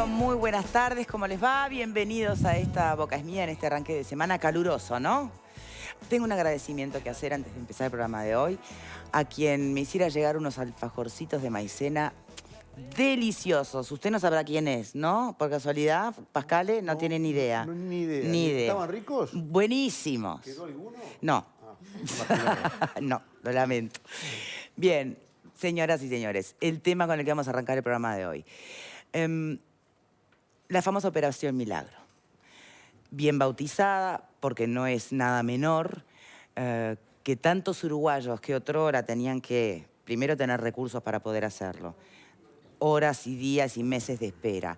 pero muy buenas tardes, ¿cómo les va? Bienvenidos a esta Boca es Mía en este arranque de semana caluroso, ¿no? Tengo un agradecimiento que hacer antes de empezar el programa de hoy a quien me hiciera llegar unos alfajorcitos de maicena deliciosos. Usted no sabrá quién es, ¿no? Por casualidad, Pascale, no tiene ni idea. Ni idea. Ni idea. ¿Estaban ricos? Buenísimos. ¿Quedó alguno? No. Ah, No, lo lamento. Bien, señoras y señores, el tema con el que vamos a arrancar el programa de hoy. La famosa Operación Milagro. Bien bautizada, porque no es nada menor, que tantos uruguayos que otrora tenían que, primero, tener recursos para poder hacerlo, horas y días y meses de espera,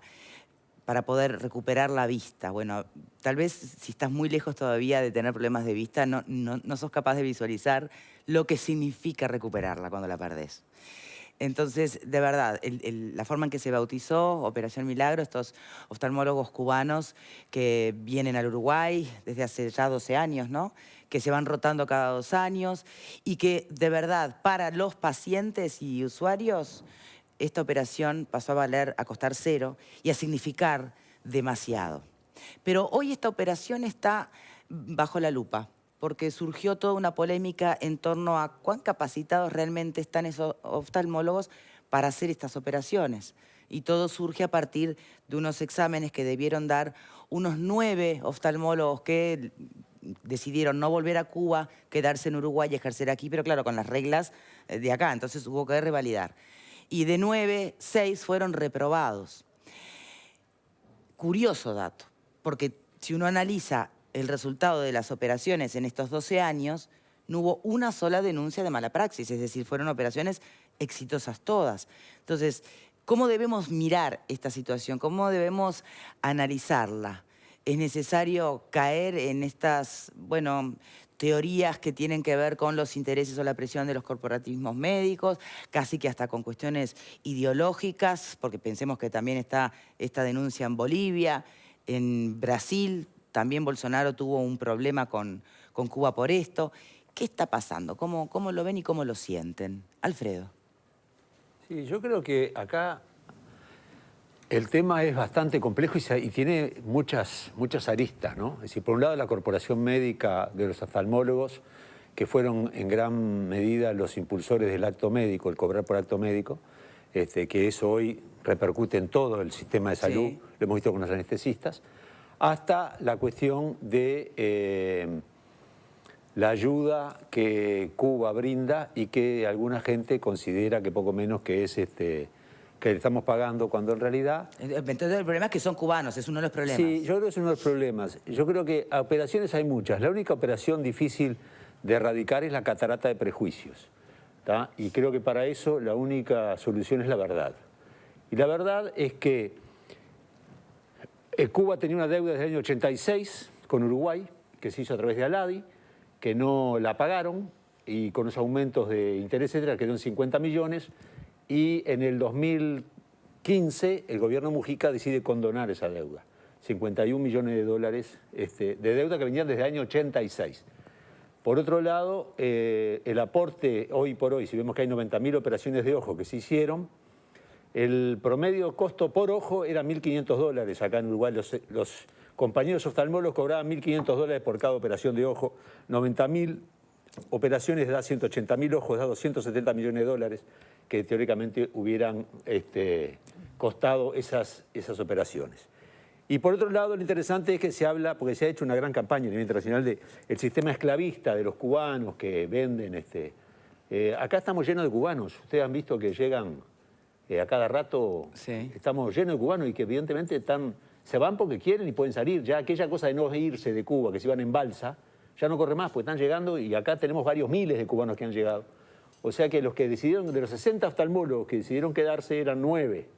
para poder recuperar la vista. Bueno, tal vez si estás muy lejos todavía de tener problemas de vista, no sos capaz de visualizar lo que significa recuperarla cuando la perdés. Entonces, de verdad, la forma en que se bautizó Operación Milagro, estos oftalmólogos cubanos que vienen al Uruguay desde hace ya 12 años, ¿no? Que se van rotando cada 2 años y que, de verdad, para los pacientes y usuarios, esta operación pasó a costar cero y a significar demasiado. Pero hoy esta operación está bajo la lupa, porque surgió toda una polémica en torno a cuán capacitados realmente están esos oftalmólogos para hacer estas operaciones. Y todo surge a partir de unos exámenes que debieron dar unos 9 oftalmólogos que decidieron no volver a Cuba, quedarse en Uruguay y ejercer aquí, pero claro, con las reglas de acá, entonces hubo que revalidar. Y de 9, 6 fueron reprobados. Curioso dato, porque si uno analiza el resultado de las operaciones en estos 12 años, no hubo una sola denuncia de mala praxis, es decir, fueron operaciones exitosas todas. Entonces, ¿cómo debemos mirar esta situación? ¿Cómo debemos analizarla? Es necesario caer en estas, bueno, teorías que tienen que ver con los intereses o la presión de los corporativismos médicos, casi que hasta con cuestiones ideológicas, porque pensemos que también está esta denuncia en Bolivia, en Brasil. También Bolsonaro tuvo un problema con Cuba por esto. ¿Qué está pasando? ¿Cómo lo ven y cómo lo sienten? Alfredo. Sí, yo creo que acá el tema es bastante complejo y tiene muchas aristas, ¿no? Es decir, por un lado la Corporación Médica de los Oftalmólogos, que fueron en gran medida los impulsores del acto médico, el cobrar por acto médico, que eso hoy repercute en todo el sistema de salud, sí. Lo hemos visto con los anestesistas, hasta la cuestión de la ayuda que Cuba brinda y que alguna gente considera que poco menos que es que le estamos pagando, cuando en realidad... Entonces el problema es que son cubanos, es uno de los problemas. Sí, yo creo que es uno de los problemas. Yo creo que operaciones hay muchas. La única operación difícil de erradicar es la catarata de prejuicios, ¿tá? Y creo que para eso la única solución es la verdad. Y la verdad es que Cuba tenía una deuda desde el año 86 con Uruguay, que se hizo a través de Aladi, que no la pagaron, y con los aumentos de interés, etcétera, quedó en 50 millones, y en el 2015 el gobierno Mujica decide condonar esa deuda, 51 millones de dólares de deuda que venían desde el año 86. Por otro lado, el aporte hoy por hoy, si vemos que hay 90.000 operaciones de ojo que se hicieron, el promedio costo por ojo era 1.500 dólares. Acá en Uruguay los compañeros oftalmólogos cobraban 1.500 dólares por cada operación de ojo. 90.000 operaciones da 180.000 ojos, da 270 millones de dólares que teóricamente hubieran costado esas operaciones. Y por otro lado, lo interesante es que se habla, porque se ha hecho una gran campaña a nivel internacional del sistema esclavista de los cubanos que venden. Acá estamos llenos de cubanos. Ustedes han visto que llegan... a cada rato sí. Estamos llenos de cubanos y que evidentemente se van porque quieren y pueden salir. Ya aquella cosa de no irse de Cuba, que se iban en balsa, ya no corre más, porque están llegando y acá tenemos varios miles de cubanos que han llegado. O sea que los que decidieron, de los 60 oftalmólogos que decidieron quedarse eran 9.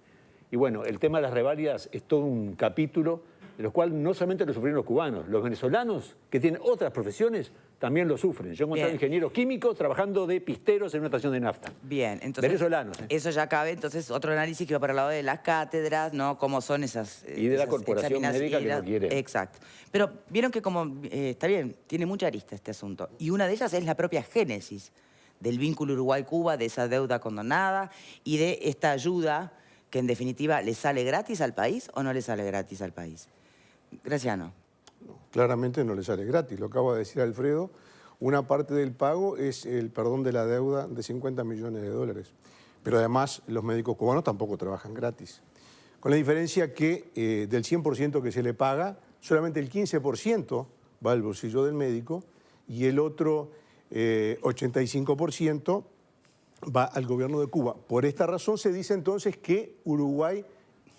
Y bueno, el tema de las reválidas es todo un capítulo, de los cuales no solamente lo sufrieron los cubanos, los venezolanos que tienen otras profesiones también lo sufren. Yo he encontrado ingenieros químicos trabajando de pisteros en una estación de nafta. Bien, entonces... venezolanos. Eso ya cabe, entonces, otro análisis que va para el lado de las cátedras, ¿no? Cómo son esas... y de la corporación médica que no quiere. Exacto. Pero vieron que como... está bien, tiene mucha arista este asunto. Y una de ellas es la propia génesis del vínculo Uruguay-Cuba, de esa deuda condonada y de esta ayuda que en definitiva le sale gratis al país o no le sale gratis al país. Graciano. No, claramente no le sale gratis, lo acaba de decir Alfredo. Una parte del pago es el perdón de la deuda de 50 millones de dólares. Pero además los médicos cubanos tampoco trabajan gratis. Con la diferencia que del 100% que se le paga, solamente el 15% va al bolsillo del médico y el otro 85% va al gobierno de Cuba. Por esta razón se dice entonces que Uruguay,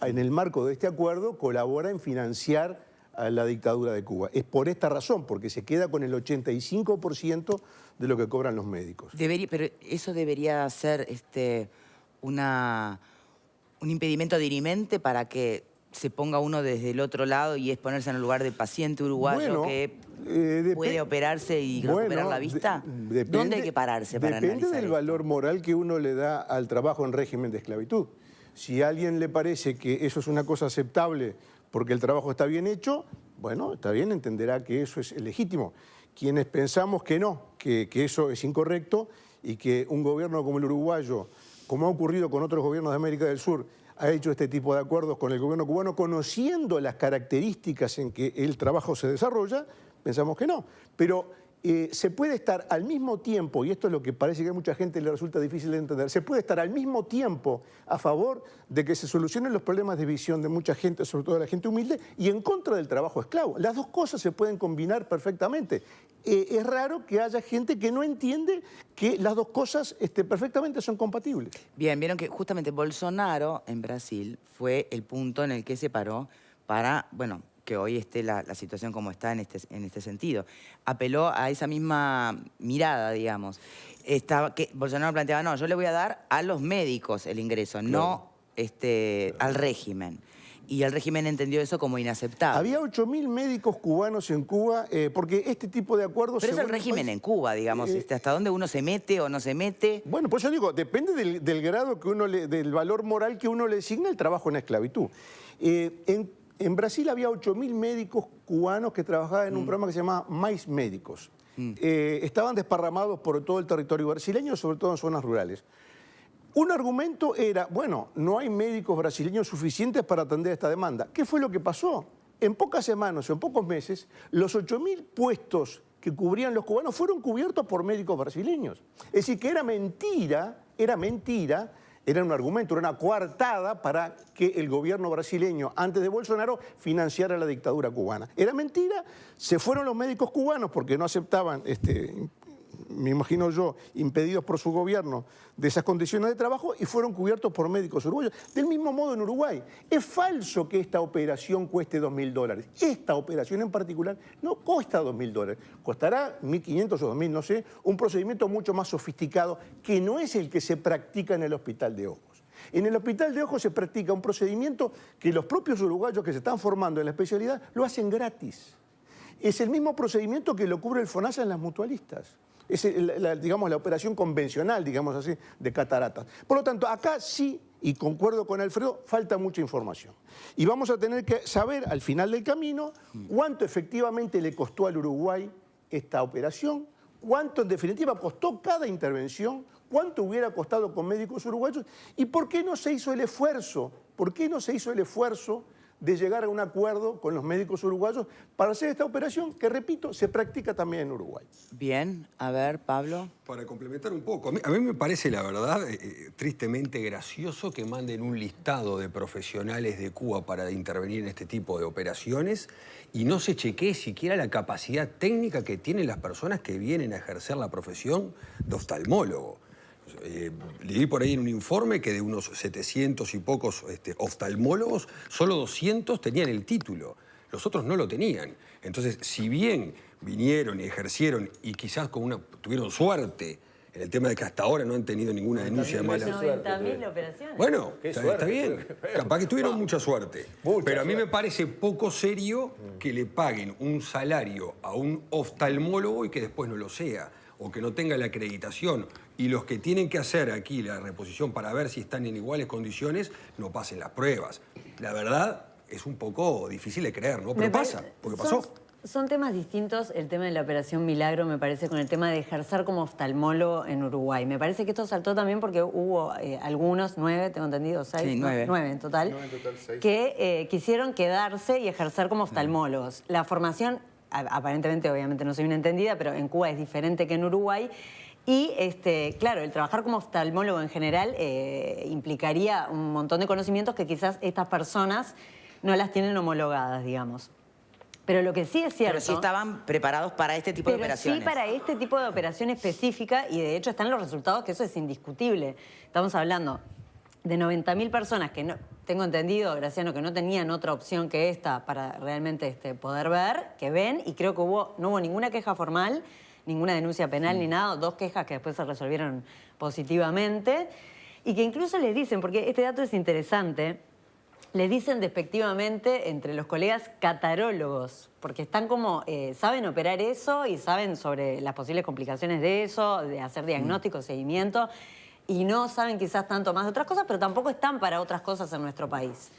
en el marco de este acuerdo, colabora en financiar a la dictadura de Cuba. Es por esta razón, porque se queda con el 85% de lo que cobran los médicos. Pero eso debería ser un impedimento dirimente para que se ponga uno desde el otro lado y es ponerse en el lugar de paciente uruguayo que puede operarse y recuperar la vista. ¿Dónde hay que pararse para analizar Depende del valor moral que uno le da al trabajo en régimen de esclavitud. Si a alguien le parece que eso es una cosa aceptable porque el trabajo está bien hecho, bueno, está bien, entenderá que eso es legítimo. Quienes pensamos que no, que eso es incorrecto y que un gobierno como el uruguayo, como ha ocurrido con otros gobiernos de América del Sur, ha hecho este tipo de acuerdos con el gobierno cubano, conociendo las características en que el trabajo se desarrolla, pensamos que no. Pero se puede estar al mismo tiempo, y esto es lo que parece que a mucha gente le resulta difícil de entender, se puede estar al mismo tiempo a favor de que se solucionen los problemas de visión de mucha gente, sobre todo de la gente humilde, y en contra del trabajo esclavo. Las dos cosas se pueden combinar perfectamente. Es raro que haya gente que no entiende que las dos cosas perfectamente son compatibles. Bien, vieron que justamente Bolsonaro en Brasil fue el punto en el que se paró para, bueno, que hoy esté la situación como está en este sentido. Apeló a esa misma mirada, digamos. Bolsonaro planteaba, no, yo le voy a dar a los médicos el ingreso, no al régimen. Y el régimen entendió eso como inaceptable. Había 8.000 médicos cubanos en Cuba, porque este tipo de acuerdos... Pero es el régimen en Cuba, digamos, hasta dónde uno se mete o no se mete. Bueno, pues yo digo, depende del grado que del valor moral que uno le designa el trabajo en esclavitud. En Brasil había 8.000 médicos cubanos que trabajaban en un programa que se llamaba Mais Médicos. Estaban desparramados por todo el territorio brasileño, sobre todo en zonas rurales. Un argumento era, bueno, no hay médicos brasileños suficientes para atender esta demanda. ¿Qué fue lo que pasó? En pocas semanas o en pocos meses, los 8.000 puestos que cubrían los cubanos fueron cubiertos por médicos brasileños. Es decir, que era mentira, era un argumento, era una coartada para que el gobierno brasileño, antes de Bolsonaro, financiara la dictadura cubana. Era mentira, se fueron los médicos cubanos porque no aceptaban, me imagino yo, impedidos por su gobierno de esas condiciones de trabajo y fueron cubiertos por médicos uruguayos. Del mismo modo en Uruguay. Es falso que esta operación cueste $2.000. Esta operación en particular no cuesta $2.000. Costará 1.500 o 2.000, no sé, un procedimiento mucho más sofisticado que no es el que se practica en el Hospital de Ojos. En el Hospital de Ojos se practica un procedimiento que los propios uruguayos que se están formando en la especialidad lo hacen gratis. Es el mismo procedimiento que lo cubre el FONASA en las mutualistas. Es digamos, la operación convencional, digamos así, de cataratas. Por lo tanto, acá sí, y concuerdo con Alfredo, falta mucha información. Y vamos a tener que saber al final del camino cuánto efectivamente le costó al Uruguay esta operación, cuánto en definitiva costó cada intervención, cuánto hubiera costado con médicos uruguayos y por qué no se hizo el esfuerzo, de llegar a un acuerdo con los médicos uruguayos para hacer esta operación que, repito, se practica también en Uruguay. Bien, a ver, Pablo. Para complementar un poco, a mí me parece, la verdad, tristemente gracioso que manden un listado de profesionales de Cuba para intervenir en este tipo de operaciones y no se chequee siquiera la capacidad técnica que tienen las personas que vienen a ejercer la profesión de oftalmólogo. Leí por ahí en un informe que de unos 700 y pocos oftalmólogos, solo 200 tenían el título, los otros no lo tenían. Entonces, si bien vinieron y ejercieron y quizás tuvieron suerte en el tema de que hasta ahora no han tenido ninguna denuncia de mala... 90.000 operaciones. Bueno, está bien, capaz que tuvieron mucha suerte. Pero a mí me parece poco serio que le paguen un salario a un oftalmólogo y que después no lo sea, o que no tenga la acreditación. Y los que tienen que hacer aquí la reposición para ver si están en iguales condiciones, no pasen las pruebas. La verdad es un poco difícil de creer, ¿no? Pero pasa, porque pasó. Son temas distintos el tema de la Operación Milagro, me parece, con el tema de ejercer como oftalmólogo en Uruguay. Me parece que esto saltó también porque hubo algunos, 9, tengo entendido, 6, sí, 9 en total, 6. que quisieron quedarse y ejercer como oftalmólogos. La formación, aparentemente, obviamente no soy una entendida, pero en Cuba es diferente que en Uruguay. Y, claro, el trabajar como oftalmólogo en general implicaría un montón de conocimientos que quizás estas personas no las tienen homologadas, digamos. Pero lo que sí es cierto... Pero sí estaban preparados para este tipo de operaciones. Sí para este tipo de operación específica y de hecho están los resultados, que eso es indiscutible. Estamos hablando de 90.000 personas que no, tengo entendido, Graciano, que no tenían otra opción que esta para realmente poder ver, que ven, y creo que no hubo ninguna queja formal, ninguna denuncia penal ni nada, 2 quejas que después se resolvieron positivamente, y que incluso les dicen, porque este dato es interesante, les dicen despectivamente entre los colegas catarólogos, porque están como, saben operar eso y saben sobre las posibles complicaciones de eso, de hacer diagnóstico, seguimiento, y no saben quizás tanto más de otras cosas, pero tampoco están para otras cosas en nuestro país.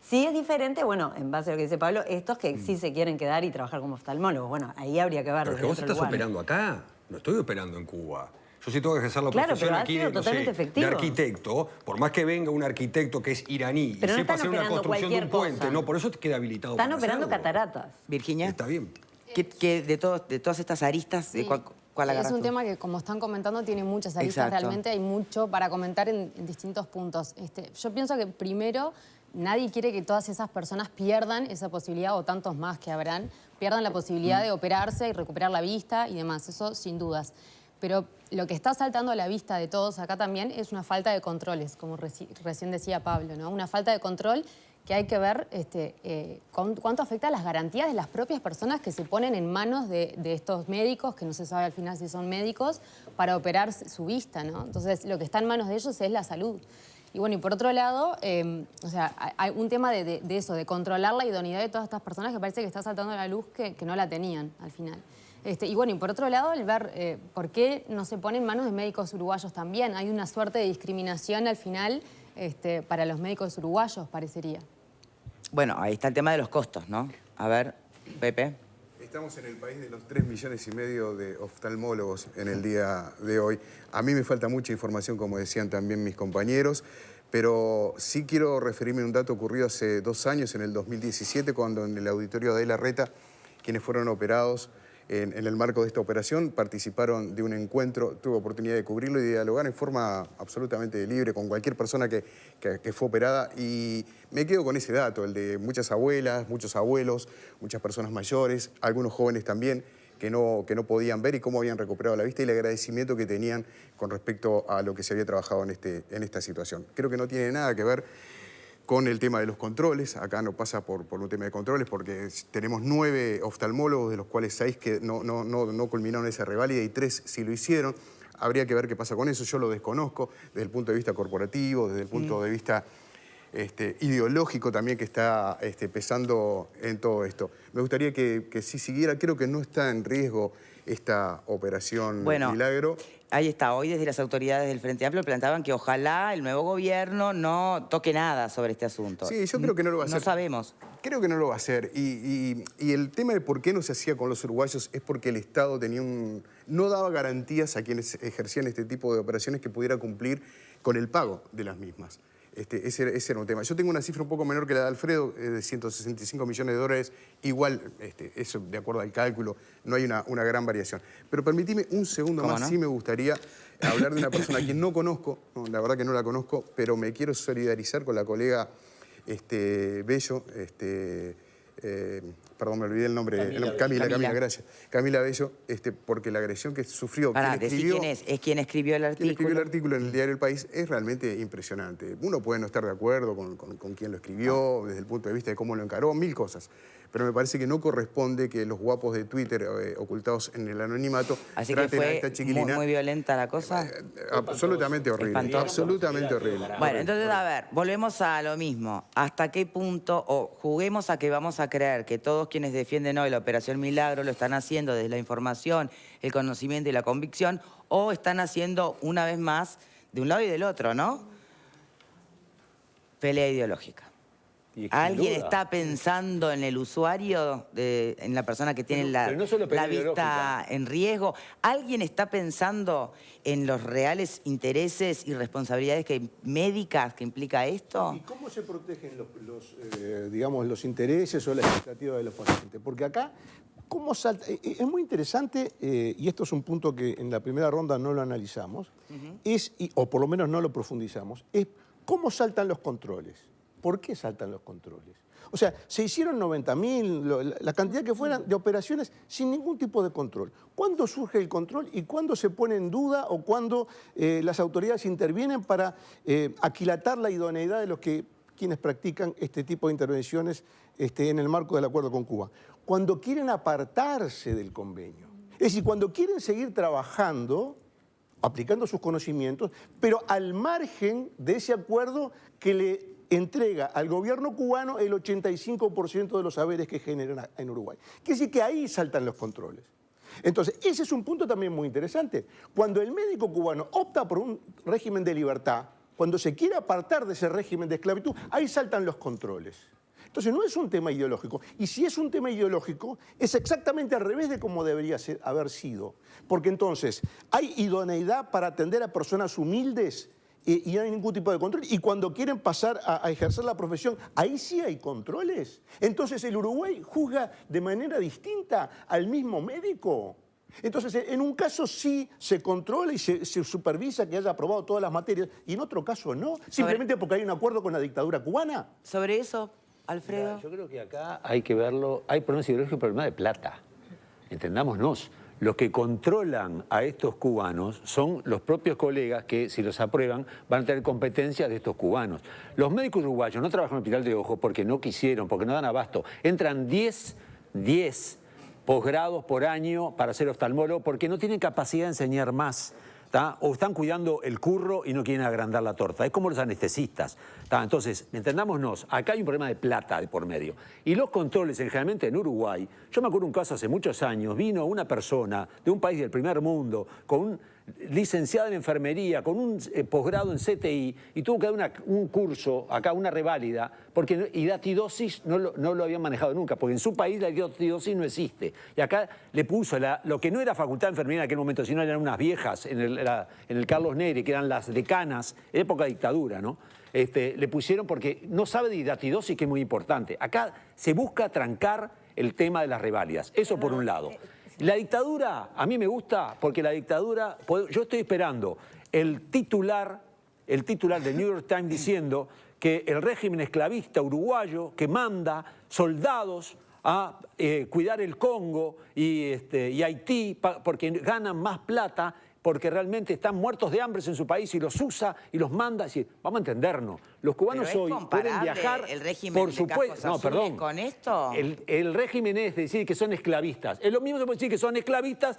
Sí es diferente, bueno, en base a lo que dice Pablo, estos que sí se quieren quedar y trabajar como oftalmólogos. Bueno, ahí habría que ver. Pero es que vos estás operando acá, no estoy operando en Cuba. Yo sí tengo que ejercer la profesión aquí de, no sé, de arquitecto, por más que venga un arquitecto que es iraní y sepa hacer una construcción de un puente, no, por eso te queda habilitado. Están operando cataratas. Virginia. Está bien. ¿Qué de todas estas aristas, sí. ¿Cuál agarras Es un tú? tema que, como están comentando, tiene muchas aristas. Exacto. Realmente hay mucho para comentar en distintos puntos. Yo pienso que primero, nadie quiere que todas esas personas pierdan esa posibilidad, o tantos más que habrán, pierdan la posibilidad de operarse y recuperar la vista y demás. Eso sin dudas. Pero lo que está saltando a la vista de todos acá también es una falta de controles, como recién decía Pablo, ¿no? Una falta de control que hay que ver cuánto afecta a las garantías de las propias personas que se ponen en manos de estos médicos, que no se sabe al final si son médicos, para operar su vista, ¿no? Entonces, lo que está en manos de ellos es la salud. Y bueno, y por otro lado, o sea, hay un tema de eso, de controlar la idoneidad de todas estas personas que parece que está saltando a la luz que no la tenían al final. Y bueno, y por otro lado, el ver por qué no se pone en manos de médicos uruguayos también. Hay una suerte de discriminación al final para los médicos uruguayos, parecería. Bueno, ahí está el tema de los costos, ¿no? A ver, Pepe. Estamos en el país de los 3,5 millones de oftalmólogos en el día de hoy. A mí me falta mucha información, como decían también mis compañeros, pero sí quiero referirme a un dato ocurrido hace 2 años, en el 2017, cuando en el auditorio de La Reta, quienes fueron operados en el marco de esta operación, participaron de un encuentro, tuve oportunidad de cubrirlo y de dialogar en forma absolutamente libre con cualquier persona que fue operada, y me quedo con ese dato, el de muchas abuelas, muchos abuelos, muchas personas mayores, algunos jóvenes también, que no podían ver y cómo habían recuperado la vista y el agradecimiento que tenían con respecto a lo que se había trabajado en esta situación. Creo que no tiene nada que ver con el tema de los controles. Acá no pasa por un tema de controles porque tenemos 9 oftalmólogos, de los cuales 6 que no culminaron esa reválida y 3 sí lo hicieron. Habría que ver qué pasa con eso, yo lo desconozco desde el punto de vista corporativo, desde el punto de vista ideológico también que está pesando en todo esto. Me gustaría que sí siguiera, creo que no está en riesgo esta operación Milagro. Ahí está, hoy desde las autoridades del Frente Amplio planteaban que ojalá el nuevo gobierno no toque nada sobre este asunto. Sí, yo creo que no lo va a hacer. No sabemos. Creo que no lo va a hacer. Y el tema de por qué no se hacía con los uruguayos es porque el Estado no daba garantías a quienes ejercían este tipo de operaciones que pudiera cumplir con el pago de las mismas. Ese era un tema. Yo tengo una cifra un poco menor que la de Alfredo, de 165 millones de dólares. Igual, eso de acuerdo al cálculo, no hay una gran variación. Pero permitime un segundo más, sí me gustaría hablar de una persona a quien no conozco, la verdad que no la conozco, pero me quiero solidarizar con la colega Bello, perdón, me olvidé el nombre. Camila, gracias. Camila Bello, porque la agresión que sufrió... Pará, decí quién es. Es quien escribió el artículo. Quien escribió el artículo en el diario El País es realmente impresionante. Uno puede no estar de acuerdo con quien lo escribió, desde el punto de vista de cómo lo encaró, 1000 cosas. Pero me parece que no corresponde que los guapos de Twitter ocultados en el anonimato traten a esta chiquilina. Muy violenta la cosa. Absolutamente horrible. Espantoso. Absolutamente horrible. Bueno, entonces, a ver, volvemos a lo mismo. ¿Hasta qué punto, o juguemos a que vamos a creer que todos quienes defienden hoy la Operación Milagro lo están haciendo desde la información, el conocimiento y la convicción, o están haciendo una vez más de un lado y del otro, ¿no? Pelea ideológica. Y sin ¿Alguien duda. está pensando en el usuario, en la persona que tiene Pero no solo la pelea vista ideológica. en riesgo? ¿Alguien está pensando en los reales intereses y responsabilidades médicas que implica esto? ¿Y cómo se protegen digamos, los intereses o las expectativas de los pacientes? Porque acá, ¿cómo salta? Es muy interesante, y esto es un punto que en la primera ronda no lo analizamos, o por lo menos no lo profundizamos, es cómo saltan los controles. ¿Por qué saltan los controles? O sea, se hicieron 90.000, la cantidad que fueran de operaciones sin ningún tipo de control. ¿Cuándo surge el control y cuándo se pone en duda o cuándo las autoridades intervienen para aquilatar la idoneidad de quienes practican este tipo de intervenciones en el marco del acuerdo con Cuba? Cuando quieren apartarse del convenio. Es decir, cuando quieren seguir trabajando, aplicando sus conocimientos, pero al margen de ese acuerdo que le entrega al gobierno cubano el 85% de los saberes que generan en Uruguay. Quiere decir que ahí saltan los controles. Entonces, ese es un punto también muy interesante. Cuando el médico cubano opta por un régimen de libertad, cuando se quiere apartar de ese régimen de esclavitud, ahí saltan los controles. Entonces, no es un tema ideológico. Y si es un tema ideológico, es exactamente al revés de como debería haber sido. Porque entonces, hay idoneidad para atender a personas humildes y no hay ningún tipo de control. Y cuando quieren pasar a ejercer la profesión, ahí sí hay controles. Entonces el Uruguay juzga de manera distinta al mismo médico. Entonces en un caso sí se controla y se supervisa que haya aprobado todas las materias y en otro caso no, simplemente porque hay un acuerdo con la dictadura cubana. Sobre eso, Alfredo. Mira, yo creo que acá hay que verlo, hay problemas ideológicos y problemas de plata. Entendámonos. Los que controlan a estos cubanos son los propios colegas que, si los aprueban, van a tener competencias de estos cubanos. Los médicos uruguayos no trabajan en el hospital de ojo porque no quisieron, porque no dan abasto. Entran 10 posgrados por año para ser oftalmólogo porque no tienen capacidad de enseñar más. ¿Tá? O están cuidando el curro y no quieren agrandar la torta. Es como los anestesistas. ¿Tá? Entonces, entendámonos, acá hay un problema de plata de por medio. Y los controles, generalmente en Uruguay, yo me acuerdo un caso hace muchos años, vino una persona de un país del primer mundo, con un licenciado en enfermería, con un posgrado en CTI, y tuvo que dar un curso, acá una reválida, porque hidatidosis no lo habían manejado nunca, porque en su país la hidatidosis no existe. Y acá le puso lo que no era facultad de enfermería en aquel momento, sino eran unas viejas en el Carlos Neri, que eran las decanas, época de dictadura, ¿no? Le pusieron porque no sabe de hidatidosis, que es muy importante. Acá se busca trancar el tema de las reválidas, eso por un lado. La dictadura, a mí me gusta porque la dictadura, yo estoy esperando el titular del New York Times diciendo que el régimen esclavista uruguayo que manda soldados a cuidar el Congo y Haití porque ganan más plata, porque realmente están muertos de hambre en su país y los usa y los manda. Vamos a entendernos. Los cubanos hoy pueden viajar, el régimen por supuesto. No, perdón. ¿Con esto? El régimen es decir que son esclavistas. Es lo mismo que puede decir que son esclavistas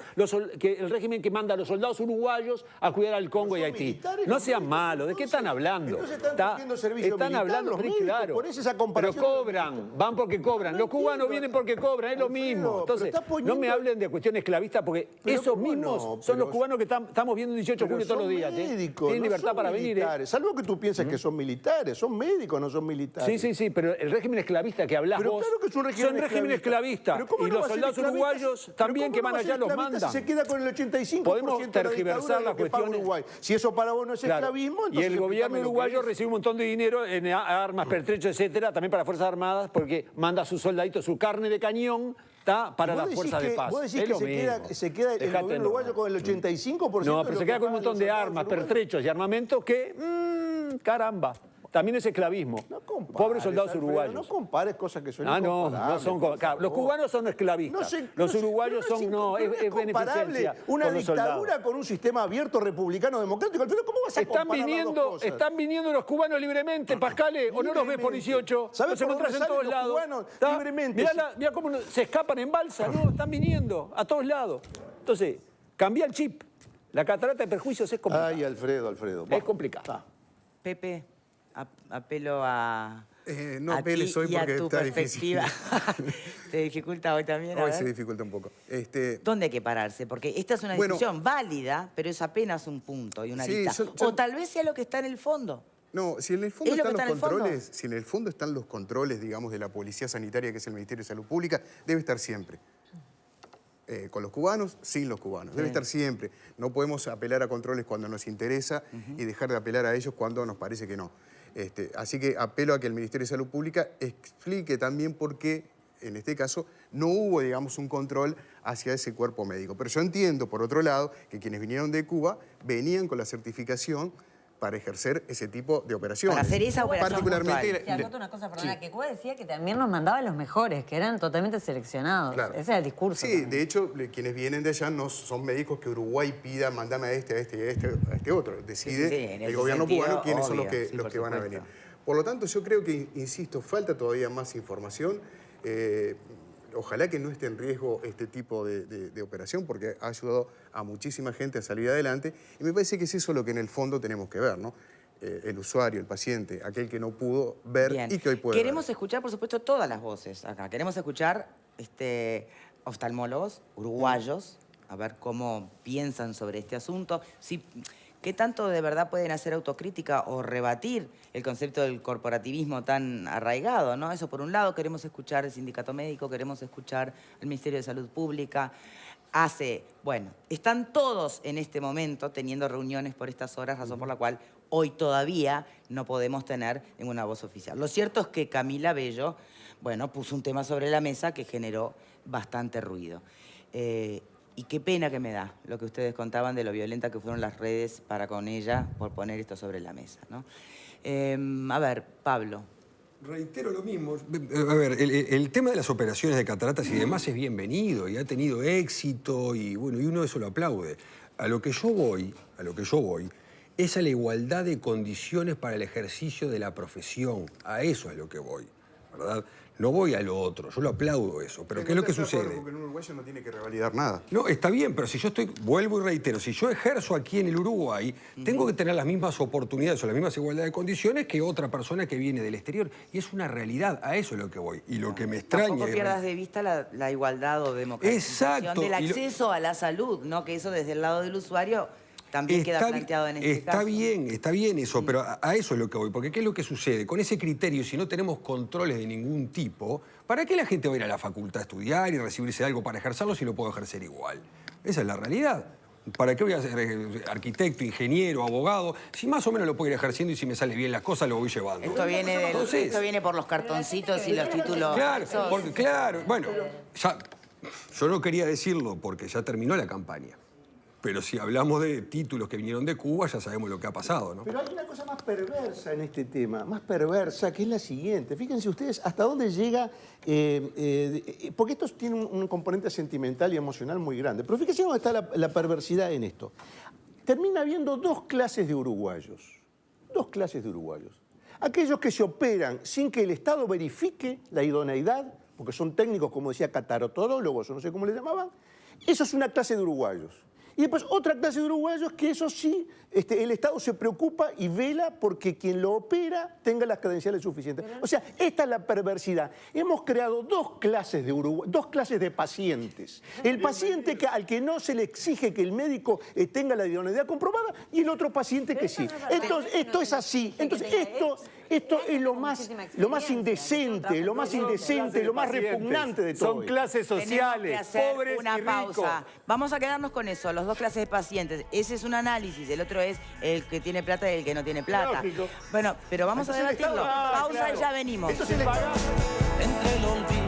que el régimen que manda a los soldados uruguayos a cuidar al Congo y a Haití. No sean malos. ¿De qué están hablando? Están hablando, claro. Por eso esa comparación. Pero cobran, van porque cobran. Los cubanos vienen porque cobran, es lo mismo. Entonces, no me hablen de cuestiones esclavistas porque esos mismos son los cubanos que estamos viendo el 18 de julio todos los días. Tienen libertad para venir. Salvo que tú piensas que son militares, son médicos, no son militares. Sí, pero el régimen esclavista que hablas vos claro que es un régimen esclavista. Y los soldados uruguayos también que van allá los mandan. Se queda con el 85% Podemos tergiversar las cuestiones. Si eso para vos no es esclavismo, entonces... Y el gobierno uruguayo recibe un montón de dinero en armas, pertrechos, etcétera, también para Fuerzas Armadas, porque manda a sus soldaditos su carne de cañón para las fuerzas de paz. ¿Vos decís que se queda el gobierno uruguayo con el 85%? No, pero se queda con un montón de armas, pertrechos y armamentos que, caramba, también es esclavismo. No compares, pobres soldados Alfredo, uruguayos. No compares cosas que son no son comparables. Los cubanos son esclavistas. Los uruguayos son, es beneficencia. Una dictadura con un sistema abierto, republicano, democrático. Alfredo, ¿cómo vas a comparar las dos cosas? Están viniendo los cubanos libremente, Pascale, o no los ves por 18. Los encontrás en todos lados. Mirá cómo se escapan en balsa, no, están viniendo a todos lados. Entonces, cambia el chip. La catarata de perjuicios es complicada. Ay, Alfredo. Es complicada. Pepe, apelo a no a apeles ti hoy y a porque tu está perspectiva. ¿Te dificulta hoy también? Hoy se dificulta un poco. ¿Dónde hay que pararse? Porque esta es una discusión válida, pero es apenas un punto y una lista. O tal vez sea lo que está en el fondo. No, si en el fondo ¿Es lo que están los está en el fondo? controles, si en el fondo están los controles, digamos, de la Policía Sanitaria, que es el Ministerio de Salud Pública, debe estar siempre. Con los cubanos, sin los cubanos. Debe estar siempre. No podemos apelar a controles cuando nos interesa y dejar de apelar a ellos cuando nos parece que no. Así que apelo a que el Ministerio de Salud Pública explique también por qué, en este caso, no hubo, digamos, un control hacia ese cuerpo médico. Pero yo entiendo, por otro lado, que quienes vinieron de Cuba venían con la certificación para ejercer ese tipo de operaciones. Para hacer esa operación particularmente. Se acota una cosa, perdona, que Cuba decía que también nos mandaba a los mejores, que eran totalmente seleccionados. Claro. Ese era el discurso. Sí, también. de hecho, quienes vienen de allá no son médicos que Uruguay pida, mandame a este, a este, a este, a este otro. Decide Sí, en el ese gobierno sentido, cubano quiénes son obvio, sí, los por que van a supuesto. venir. Por lo tanto, yo creo que, insisto, falta todavía más información. Ojalá que no esté en riesgo este tipo de operación, porque ha ayudado a muchísima gente a salir adelante. Y me parece que es eso lo que en el fondo tenemos que ver, ¿no? El usuario, el paciente, aquel que no pudo ver Bien. y que hoy puede Queremos ver. escuchar, por supuesto, todas las voces acá. Queremos escuchar oftalmólogos uruguayos, a ver cómo piensan sobre este asunto. ¿Qué tanto de verdad pueden hacer autocrítica o rebatir el concepto del corporativismo tan arraigado, ¿no? Eso por un lado. Queremos escuchar el sindicato médico, queremos escuchar el Ministerio de Salud Pública. Bueno, están todos en este momento teniendo reuniones por estas horas, razón por la cual hoy todavía no podemos tener ninguna voz oficial. Lo cierto es que Camila Bello, bueno, puso un tema sobre la mesa que generó bastante ruido. Y qué pena que me da lo que ustedes contaban de lo violenta que fueron las redes para con ella por poner esto sobre la mesa, ¿no? A ver, Pablo. Reitero lo mismo. A ver, el tema de las operaciones de cataratas y demás es bienvenido y ha tenido éxito y bueno, y uno eso lo aplaude. A lo que yo voy es a la igualdad de condiciones para el ejercicio de la profesión. A eso es lo que voy, ¿verdad? No voy a lo otro, yo lo aplaudo eso. Pero ¿qué es lo que sucede? Porque un uruguayo no tiene que revalidar nada. No, está bien, pero si yo vuelvo y reitero, si yo ejerzo aquí en el Uruguay, tengo que tener las mismas oportunidades o las mismas igualdades de condiciones que otra persona que viene del exterior. Y es una realidad, a eso es lo que voy. Y lo que me extraña... Tampoco pierdas de vista la igualdad o democratización Exacto, del acceso a la salud, ¿no? Que eso desde el lado del usuario también queda planteado en este caso. Está bien eso, pero a eso es lo que voy. Porque ¿qué es lo que sucede? Con ese criterio, si no tenemos controles de ningún tipo, ¿para qué la gente va a ir a la facultad a estudiar y recibirse de algo para ejercerlo si lo puedo ejercer igual? Esa es la realidad. ¿Para qué voy a ser arquitecto, ingeniero, abogado? Si más o menos lo puedo ir ejerciendo y si me salen bien las cosas, lo voy llevando. Esto viene por los cartoncitos y los títulos. Claro, bueno, ya, yo no quería decirlo porque ya terminó la campaña. Pero si hablamos de títulos que vinieron de Cuba, ya sabemos lo que ha pasado, ¿no? Pero hay una cosa más perversa en este tema, más perversa, que es la siguiente. Fíjense ustedes hasta dónde llega, porque esto tiene un componente sentimental y emocional muy grande. Pero fíjense dónde está la perversidad en esto. Termina habiendo dos clases de uruguayos. Dos clases de uruguayos. Aquellos que se operan sin que el Estado verifique la idoneidad, porque son técnicos, como decía, catarotodólogos, o no sé cómo les llamaban. Eso es una clase de uruguayos. Y después otra clase de uruguayos que eso sí, el Estado se preocupa y vela porque quien lo opera tenga las credenciales suficientes. O sea, esta es la perversidad. Hemos creado dos clases de pacientes. El paciente al que no se le exige que el médico tenga la idoneidad comprobada y el otro paciente que sí. Entonces, esto es así. Entonces, esto es lo más indecente, lo más repugnante de todo. Son clases sociales, Tenemos que hacer pobres una y ricos. pausa. Vamos a quedarnos con eso, las dos clases de pacientes. Ese es un análisis, el otro es el que tiene plata y el que no tiene plata. Lógico. Bueno, pero vamos a debatirlo. Pausa y ya venimos. Esto es el Estado. Entre el olvido